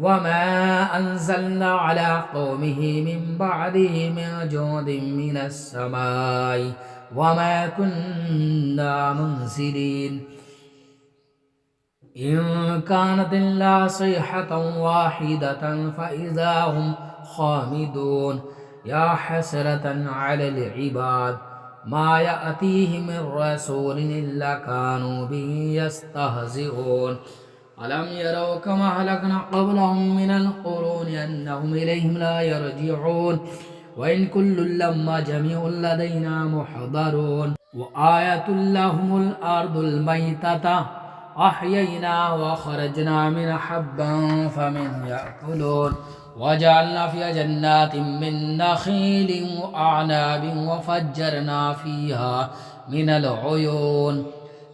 وما أنزلنا على قومه من بعده من جند من السماء وما كنا منزلين إن كانت إلا صيحة واحدة فإذا هم خامدون يا حسرة على العباد ما يأتيهم من رسول إلا كانوا به يستهزئون ألم يروا كما أهلكنا قبلهم من القرون أنهم إليهم لا يرجعون وإن كل لما جميع لدينا محضرون وآية لهم الأرض الميتة أحيينا وخرجنا من حبا فمن يأكلون وجعلنا فيها جنات من نخيل وأعناب وفجرنا فيها من العيون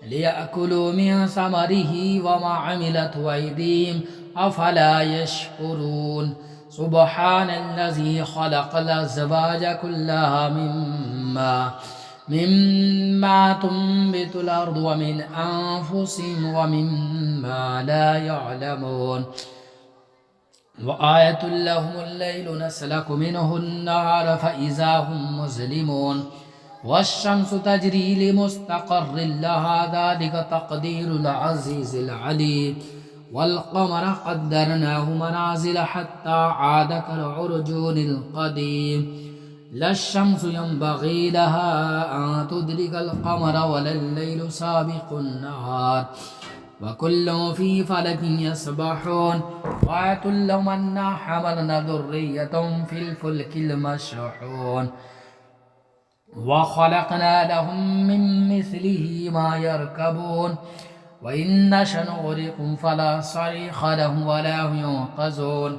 ليأكلوا من ثمره وما عملت أيديهم أفلا يشكرون سبحان الذي خلق الأزواج كلها مما تنبت الأرض ومن أنفسهم ومما لا يعلمون وآية لهم الليل نسلك منه النهار فإذا هم مظلمون والشمس تجري لمستقر لها ذلك تقدير العزيز العليم والقمر قدرناه منازل حتى عاد كالعرجون القديم لا الشمس ينبغي لها أن تدرك القمر ولا الليل سابق النهار وكل في فلك يسبحون وآية لهم أنا حملنا ذرية في الفلك المشحون وخلقنا لهم من مثله ما يركبون وإن نشأ نغرقهم فلا صريخ لهم ولا هم ينقذون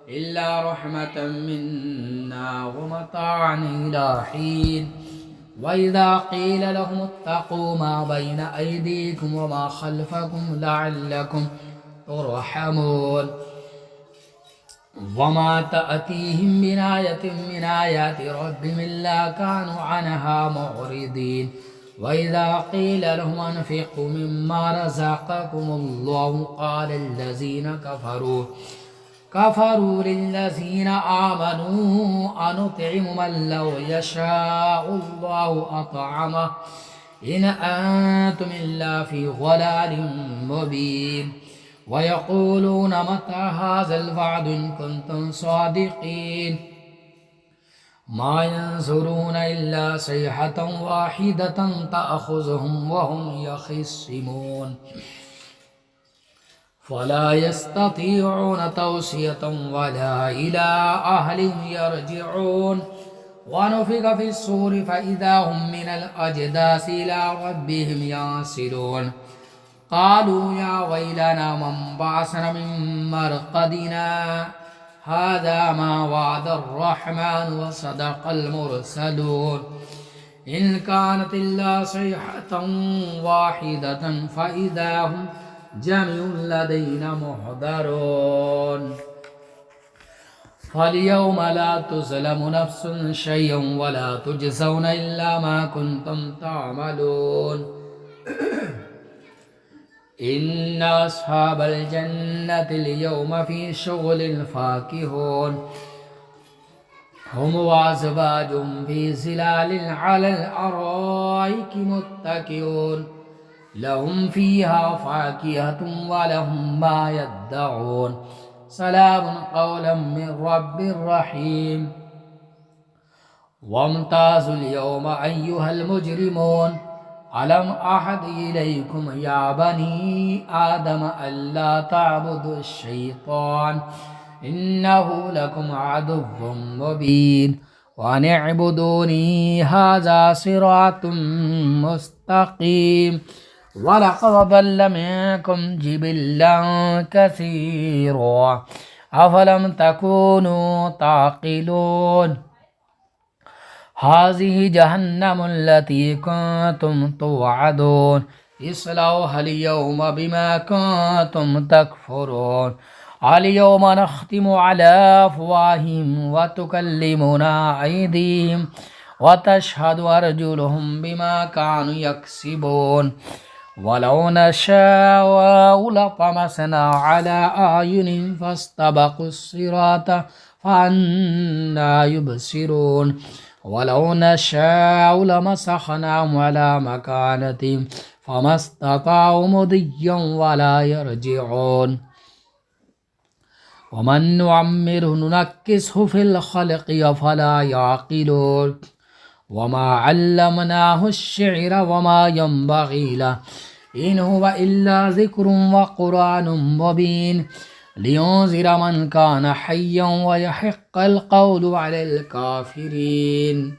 إلا رحمة منا ومتاعا إلى حين وإذا قيل لهم اتقوا ما بين أيديكم وما خلفكم لعلكم ترحمون وما تأتيهم من آية من آيات ربهم إلا كانوا عنها معرضين وإذا قيل لهم أنفقوا مما رزقكم الله قال الذين كفروا للذين آمنوا أنطعم من لو يشاء الله أطعمه إن أنتم إلا في ضلال مبين ويقولون متى هذا الوعد إن كنتم صادقين ما ينظرون إلا صيحة واحدة تأخذهم وهم يخصمون فلا يستطيعون توصية ولا إلى أهلهم يرجعون ونفخ في الصور فإذا هم من الأجداث إلى ربهم ينسلون قالوا يا ويلنا من بعثنا من مرقدنا هذا ما وعد الرحمن وصدق المرسلون إن كانت إلا صيحة واحدة فإذا هم جميع لدينا محضرون فاليوم لا تظلم نفس شيئا ولا تجزون إلا ما كنتم تعملون إن أصحاب الجنة اليوم في شغل فاكهون هم وأزواجهم في ظلال على الأرائك متكئون لهم فيها فاكهة ولهم ما يدعون سلام قولا من رب رحيم وامتازوا اليوم أيها المجرمون ألم أعهد إليكم يا بني آدم ألا تعبدوا الشيطان إنه لكم عدو مبين وأن اعبدوني هذا صراط مستقيم ولقد ضل منكم جبلا كثيرا أفلم تكونوا تعقلون هذه جهنم التي كنتم توعدون اصلوها اليوم بما كنتم تكفرون اليوم نختم على أفواههم وتكلمنا أيديهم وتشهد أرجلهم بما كانوا يكسبون ولو نشاء لطمسنا على أعينهم فاستبقوا الصراط فأنى يبصرون ولو نشاء لمسخناهم على مكانتهم فما استطاعوا مضيا ولا يرجعون ومن نعمره ننكسه في الخلق أفلا يعقلون وما علمناه الشعر وما ينبغي له إن هو إلا ذكر وقرآن مبين لينذر من كان حيا ويحق القول على الكافرين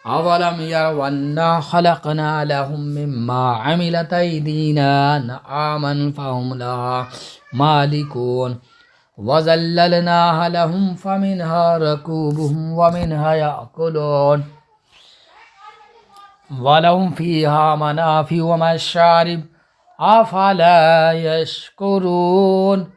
أولم يروا أنا خلقنا لهم مما عملت أيدينا أنعاما فهم لها مالكون وذللناها لهم فمنها ركوبهم ومنها يأكلون ولهم فيها منافع ومشارب أفلا يشكرون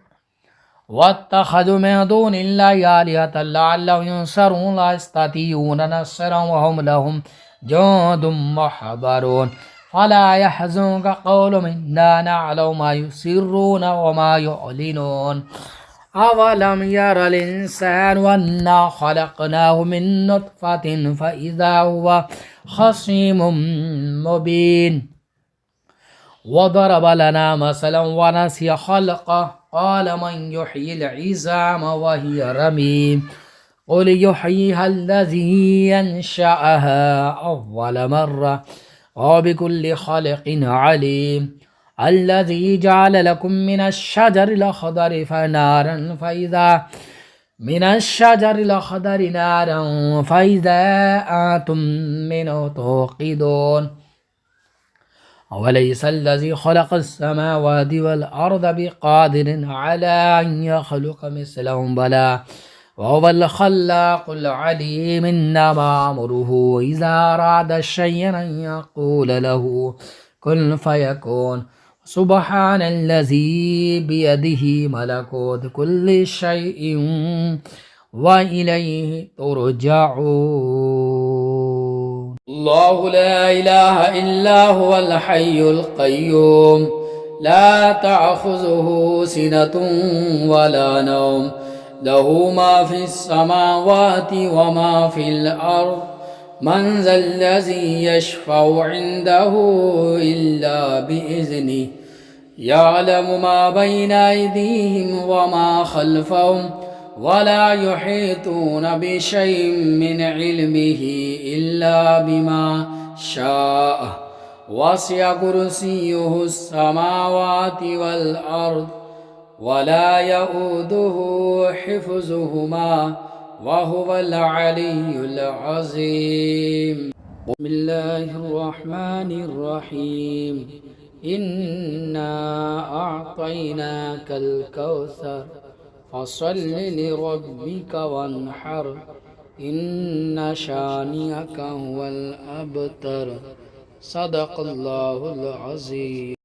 واتخذوا من دون الله آلهة لعلهم ينصرون لا يستطيعون نصرا وهم لهم جند محضرون فلا يحزنك قولهم إنا نعلم ما يسرون وما يعلنون أولم ير الإنسان أنا خلقناه من نطفة فإذا هو خصيم مبين وضرب لنا مثلا ونسي خلقه قال من يحيي العظام وهي رميم قل يحييها الذي ينشأها أول مرة وبكل خلق عليم الذي جعل لكم من الشجر الأخضر فنارا فإذا من الشجر الأخضر نارا فإذا أنتم منه توقدون أوليس الذي خلق السماوات والأرض بقادر على أن يخلق مثلهم بلى وهو الخلاق العليم إنما أمره إذا أراد شيئا أن يقول له كن فيكون سبحان الذي بيده ملكوت كل شيء وإليه ترجعون الله لا إله إلا هو الحي القيوم لا تأخذه سنة ولا نوم له ما في السماوات وما في الأرض من ذا الذي يشفع عنده إلا بإذنه يعلم ما بين أيديهم وما خلفهم ولا يحيطون بشيء من علمه إلا بما شاء وسع كرسيه السماوات والأرض ولا يؤوده حفظهما وهو العلي العظيم بسم الله الرحمن الرحيم إنا أعطيناك الكوثر فصل لربك وانحر إن شانئك هو الأبتر صدق الله العظيم.